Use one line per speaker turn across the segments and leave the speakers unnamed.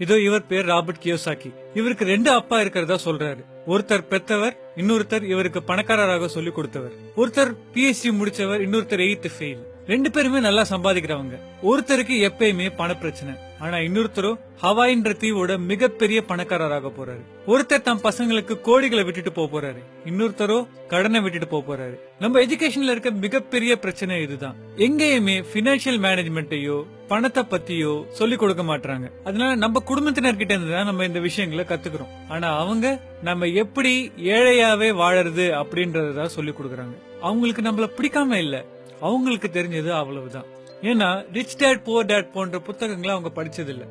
இதோ இவர் பேர் ராபர்ட் கியோசாக்கி. இவருக்கு 2 அப்பா இருக்கிறதா சொல்றாரு. ஒருத்தர் பெத்தவர், இன்னொருத்தர் இவருக்கு பணக்காரராக சொல்லி கொடுத்தவர். ஒருத்தர் PhD முடிச்சவர், இன்னொருத்தர் 8th ஃபெயில். 2 பேருமே நல்லா சம்பாதிக்கிறவங்க. ஒருத்தருக்கு எப்பயுமே பண பிரச்சனை. ஆனா இன்னொருத்தரோ ஹவாயின்ற தீவோட மிகப்பெரிய பணக்காரராக போறாரு. ஒருத்தர் தம் பசங்களுக்கு கோடிகளை விட்டுட்டு போறாரு, இன்னொருத்தரோ கடனை விட்டுட்டு போறாரு. நம்ம எஜுகேஷன்ல இருக்க மிகப்பெரிய பிரச்சனை இதுதான். எங்கேயுமே பினான்சியல் மேனேஜ்மெண்ட்டையோ பணத்தை பத்தியோ சொல்லி கொடுக்க மாட்டாங்க. அதனால நம்ம குடும்பத்தினர்கிட்ட இருந்து தான் நம்ம இந்த விஷயங்களை கத்துக்கிறோம். ஆனா அவங்க நம்ம எப்படி ஏழையாவே வாழறது அப்படின்றதான் சொல்லி கொடுக்கறாங்க. அவங்களுக்கு நம்மள பிடிக்காம இல்ல, அவங்களுக்கு தெரிஞ்சது அவ்வளவுதான். ஏன்னா ரிச் டேட் புவர் டேட் போன்ற புத்தகங்களை அவங்க படிச்சது இல்ல.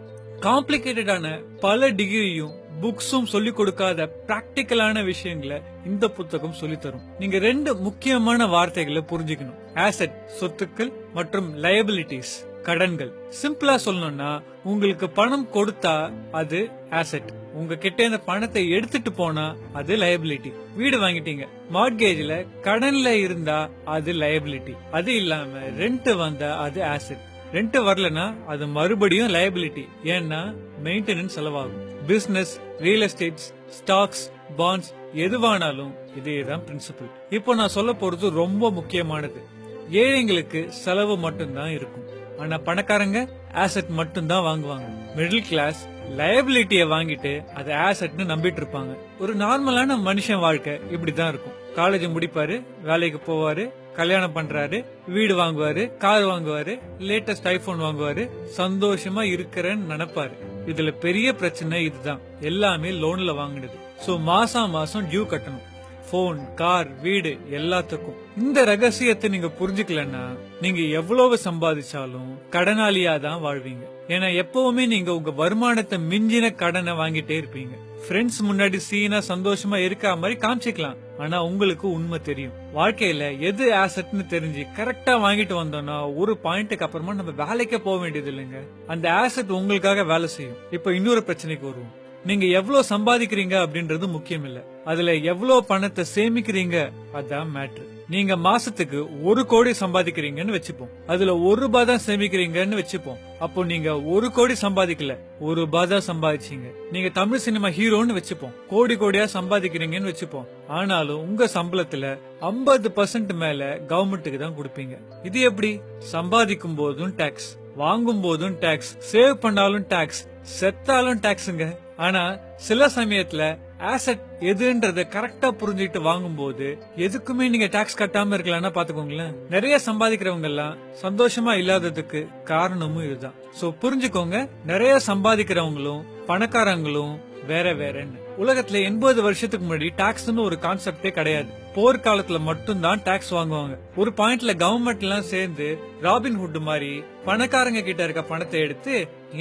காம்ப்ளிகேட்டடான பல டிகிரியும் புக்ஸும் சொல்லி கொடுக்காத பிராக்டிக்கலான விஷயங்களை இந்த புத்தகம் சொல்லி தரும். நீங்க 2 முக்கியமான வார்த்தைகளை புரிஞ்சுக்கணும். ஆசெட் சொத்துக்கள் மற்றும் லயபிலிட்டிஸ் கடன்கள். சிம்பிளா சொல்லணும்னா உங்களுக்கு பணம் கொடுத்தா அது ஆசெட், உங்ககிட்ட இந்த பணத்தை எடுத்துட்டு போனா அது லயபிலிட்டி. வீடு வாங்கிட்டீங்க, மார்ட்கேஜ்ல கடன்ல இருந்தா அது லயபிலிட்டி. அது இல்லாம ரெண்ட் வந்தா அது ஆசெட். ரெண்ட் வரலனா அது மறுபடியும் லயபிலிட்டி. ஏன்னா மெயின்டெனன்ஸ் செலவாகும். Business, real estates, stocks, bonds எதுவானாலும் இதேதான் பிரின்சிபல். இப்போ நான் சொல்ல போறது ரொம்ப முக்கியமானது. ஏழைங்களுக்கு செலவு மட்டும்தான் இருக்கும், ஆனா பணக்காரங்க ஆசெட் மட்டும் தான் வாங்குவாங்க. மிடில் கிளாஸ் லயபிலிட்டிய வாங்கிட்டு அது ஆசெட்னு நம்பிட்டு இருப்பாங்க. ஒரு நார்மலான மனுஷன் வாழ்க்கை இப்படிதான் இருக்கும். காலேஜ் முடிப்பாரு, வேலைக்கு போவாரு, கல்யாணம் பண்றாரு, வீடு வாங்குவாரு, கார் வாங்குவாரு, லேட்டஸ்ட் ஐபோன் வாங்குவாரு, சந்தோஷமா இருக்கிறேன்னு நினைப்பாரு. இதுல பெரிய பிரச்சனை இதுதான், எல்லாமே லோன்ல வாங்கினது. சோ மாசம் மாசம் டியூ கட்டணும். போன், கார், வீடு எல்லாத்துக்கும். இந்த ரகசியத்தை நீங்க புரிஞ்சுக்கலன்னா நீங்க எவ்வளவு சம்பாதிச்சாலும் கடனாளியா தான் வாழ்வீங்க. ஏன்னா எப்பவுமே நீங்க உங்க வருமானத்தை மிஞ்சின கடனை வாங்கிட்டே இருப்பீங்க. ஃப்ரெண்ட்ஸ் முன்னாடி சீனா சந்தோஷமா இருக்க மாதிரி காமிச்சிக்கலாம், ஆனா உங்களுக்கு உண்மை தெரியும். வாழ்க்கையில எது ஆசெட்னு தெரிஞ்சு கரெக்டா வாங்கிட்டு வந்தோம்னா ஒரு பாயிண்ட்டுக்கு அப்புறமா நம்ம வேலைக்கே போக வேண்டியது இல்லைங்க. அந்த ஆசெட் உங்களுக்காக வேலை செய்யும். இப்ப இன்னொரு பிரச்சனைக்கு வருவோம். நீங்க எவ்வளவு சம்பாதிக்கிறீங்க அப்படின்றது முக்கியம் இல்ல, அதுல எவ்வளவு பணத்தை சேமிக்கிறீங்க அதான் மேட்ரு. நீங்க மாசத்துக்கு 1 கோடி சம்பாதிக்கிறீங்கன்னு வச்சுப்போம், அதுல 1 ரூபாய் தான் சேமிக்கிறீங்கன்னு வச்சுப்போம். அப்போ நீங்க 1 கோடி சம்பாதிக்கல, 1 ரூபாய் தான் சம்பாதிச்சீங்க. நீங்க தமிழ் சினிமா ஹீரோன்னு வச்சுப்போம், கோடி கோடியா சம்பாதிக்கிறீங்கன்னு வச்சுப்போம். ஆனாலும் உங்க சம்பளத்துல 50% மேல கவர்மெண்ட்டுக்கு தான் கொடுப்பீங்க. இது எப்படி? சம்பாதிக்கும் போதும் டாக்ஸ், வாங்கும் போதும் டாக்ஸ், சேவ் பண்ணாலும் டாக்ஸ், செத்தாலும் டாக்ஸுங்க. ஆனா சில சமயத்துல ஆசெட் எதுன்றத கரெக்டா புரிஞ்சுட்டு வாங்கும் போது எதுக்குமே நீங்க டாக்ஸ் கட்டாம இருக்கலாம்னா பாத்துக்கோங்களேன். நிறைய சம்பாதிக்கிறவங்க எல்லாம் சந்தோஷமா இல்லாததுக்கு காரணமும் இதுதான். சோ புரிஞ்சுக்கோங்க, நிறைய சம்பாதிக்கிறவங்களும் பணக்காரங்களும் வேற வேறன்னு. உலகத்துல 80 வருஷத்துக்கு முன்னாடி டாக்ஸ்னு ஒரு கான்செப்டே கிடையாது. போர்க்காலத்துல மட்டும்தான் டாக்ஸ் வாங்குவாங்க. ஒரு பாயிண்ட்ல கவர்மெண்ட் எல்லாம் சேர்ந்து ராபின்ஹுட் மாதிரி பணக்காரங்க கிட்ட இருக்க பணத்தை எடுத்து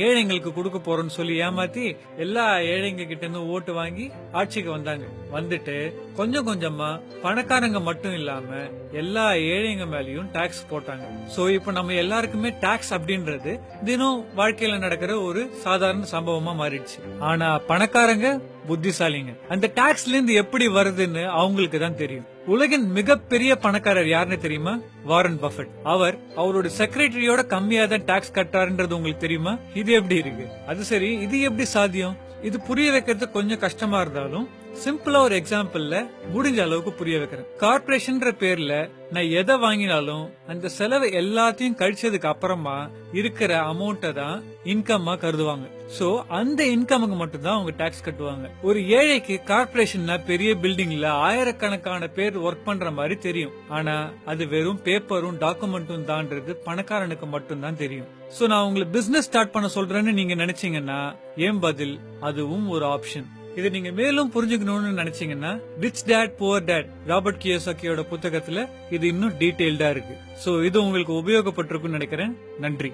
ஏழைங்களுக்கு கொடுக்க போறோம்னு சொல்லி ஏமாத்தி எல்லா ஏழைங்க கிட்ட இருந்து ஓட்டு வாங்கி ஆட்சிக்கு வந்தாங்க. வந்துட்டு கொஞ்சம் கொஞ்சமா பணக்காரங்க மட்டும் இல்லாம எல்லா ஏழைங்க மேலயும் டாக்ஸ் போட்டாங்க. சோ இப்ப நம்ம எல்லாருக்குமே டாக்ஸ் அப்படின்றது தினம் வாழ்க்கையில நடக்கிற ஒரு சாதாரண சம்பவமா மாறிடுச்சு. ஆனா பணக்காரங்க புத்திசாலிங்க, அந்த டாக்ஸ்ல இருந்து எப்படி வருதுன்னு அவங்களுக்கு தான் தெரியும். உலகின் மிகப்பெரிய பணக்காரர் யாருன்னு தெரியுமா? Warren Buffett. அவர் அவரோட செக்ரட்டரியோட கம்மியா தான் டாக்ஸ் கட்டாருன்றது உங்களுக்கு தெரியுமா? இது எப்படி இருக்கு? அது சரி, இது எப்படி சாத்தியம்? இது புரிய வைக்கிறது கொஞ்சம் கஷ்டமா இருந்தாலும் சிம்பிளா ஒரு எக்ஸாம்பிள்ல முடிஞ்ச அளவுக்கு புரிய வைக்கிறேன். கார்பரேஷன் பேர்ல நான் எதை வாங்கினாலும் அந்த செலவு எல்லாத்தையும் கழிச்சதுக்கு அப்புறமா இருக்கிற அமௌண்ட்டை தான் இன்கம்மா கருதுவாங்க. சோ அந்த இன்கமுக்கு மட்டும் தான் அவங்க டாக்ஸ் கட்டுவாங்க. ஒரு ஏழைக்கு கார்பரேஷன்னா பெரிய பில்டிங்ல ஆயிரக்கணக்கான பேர் ஒர்க் பண்ற மாதிரி தெரியும். ஆனா அது வெறும் பேப்பரும் டாக்குமெண்ட்டும் தான்றது பணக்காரனுக்கு மட்டும் தான் தெரியும். சோ நான் உங்களை பிசினஸ் ஸ்டார்ட் பண்ண சொல்றேன்னு நீங்க நினைச்சீங்கன்னா ஏன் பதில் அதுவும் ஒரு ஆப்ஷன். இதை நீங்க மேலும் புரிஞ்சுக்கணும்னு நினைச்சீங்கன்னா rich dad poor dad Robert கியோசாக்கியோட புத்தகத்துல இது இன்னும் டீடைல்டா இருக்கு. சோ இது உங்களுக்கு உபயோகப்பட்டிருக்கும்னு நினைக்கிறேன். நன்றி.